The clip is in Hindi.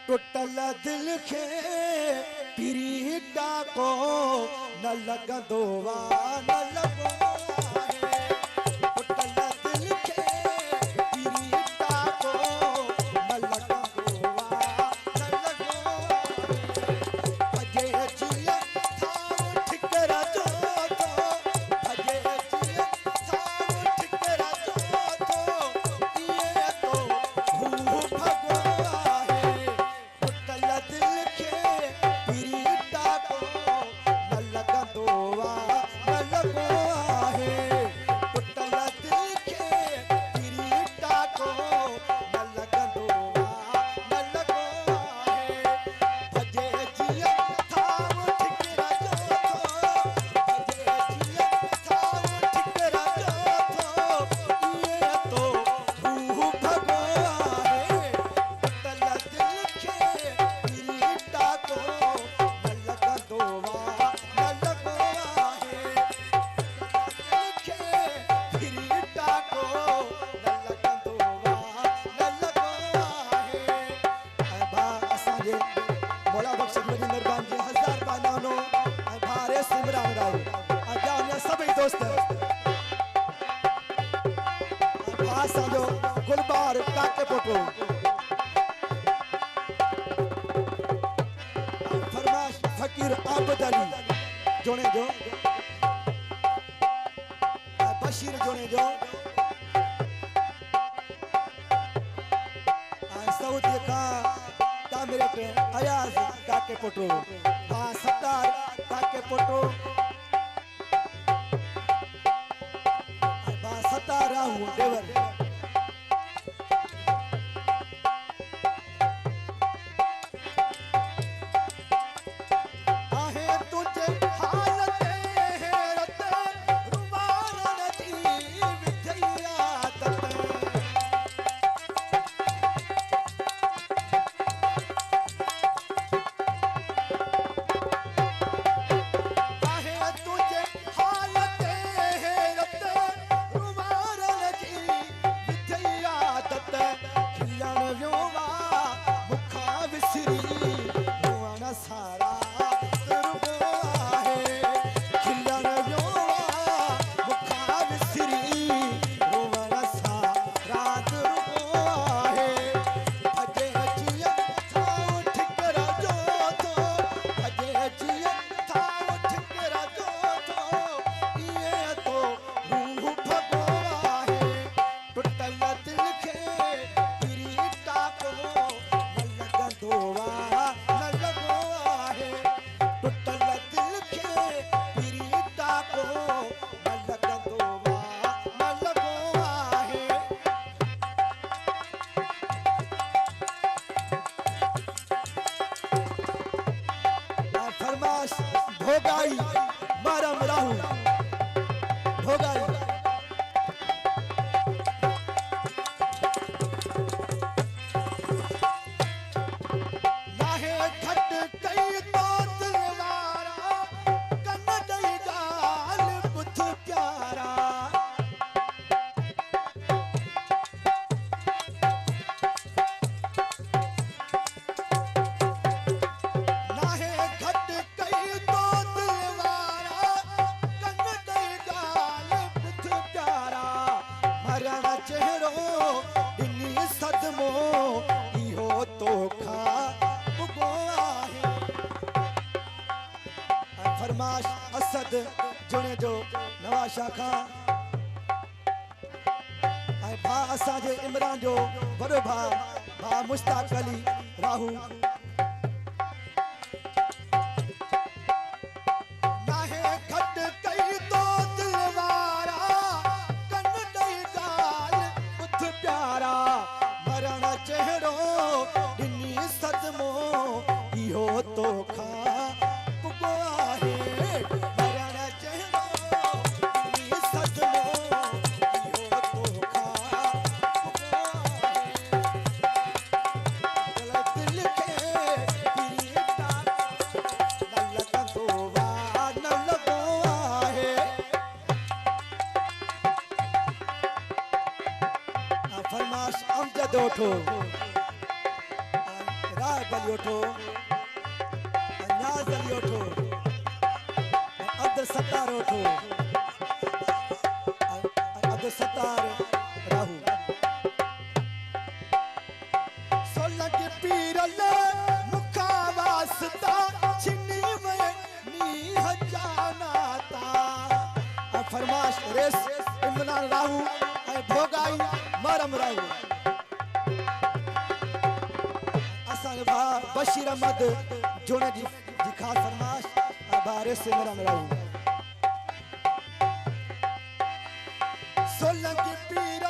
टुटल दिल खे पिरी डाको न लगंदो वा न लगो आहे। टुटल दिल खे पिरी डाको न लगंदो वा न लगो आहे। भजे जिया थाव ठिकरा जो थो भजे जिया थाव ठिकरा जो थो ये तो भू भगो आहे। टुटल दिल खे पिरी डाको न लगंदो वा न लगो आहे। टुटल दिल खे पिरी डाको न लगंदो वा न लगो आहे। भजे जिया थाव ठिकरा जो थो भजे जिया थाव ठिकरा जो थो ये तो भू भगो आहे। टुटल दिल खे पिरी डाको न लगंदो वा न लगो आहे। दिल खे पिरी डाको न लगंदो वा न लगो आहे। ऐं भा असांजे मौला बख्श जी मेहरबान जी हज़ार बानानो ऐं भारे सिमरन राव ऐं ॿिया अञा सभई दोस्त ऐं भा असांजो गुलबार काके पोटो फरमाश फकीर आबद अली जोड़े जो बशीर जोड़े जो सऊदी का तामिरट अयाज काके पोटो सत्तार काके पोटो सत्तार राहू देवर आहे तुझे हालत हैरत रुबान जी विधैया तत आहे तुझे हालत हैरत रुबान जी विधैया तत खिलण वियो वा मुखा विसरी रुअण सारा तुरबो आहे। खिलण वियो वा मुखा विसरी रुअण सारा तुरबो आहे। भजे जिया थाव ठिकरा जो थो भजे जिया थाव ठिकरा जो थो ये तो रूह भगो आहे। टुटल दिल खे पिरी डाको न लगंदो वा न लगो आहे। टुटल दिल खे पिरी डाको न लगंदो वा न लगो आहे। फरमाश भोगाई मरम राहू भोगाई नाहे घट कई तो दिलवारा कन दई गाल बुध प्यारा। नाहे घट कई तो दिलवारा कन दई गाल बुध प्यारा। मरण चेहरो ॾिनी सदमो इहो तोखा उगो आहे। फरमाश असद जुणे जो नवाज शाह खां ऐं भा असांजे इमरान जो वॾो भा मुश्ताक अली राहू। नाहे घट कई तो दिलवारा कन दई गाल बुध प्यारा। मरण चेहरो ॾिनी सदमो इहो तोखा उगो आहे। मरण चेहरो ॾिनी सदमो इहो तोखा उगो आहे। दिल खे पिरी डाको न लगंदो वा न लगो आहे। फरमाश अमजद ओठो राज बाग अली उठो न्याज अली उठो अब्दुल सत्तार उठो अब्दुल सत्तार राहू सोलह के पीर ले मुखा वास्ता छिनी में नी हजाना ता फरमाश रेस इमरान राहू ऐं भोगाई मरम राहू असां भा बशीर अहमद जोड़े जी खास फरमाश भा रेस इमरान राहू सोलह के पीर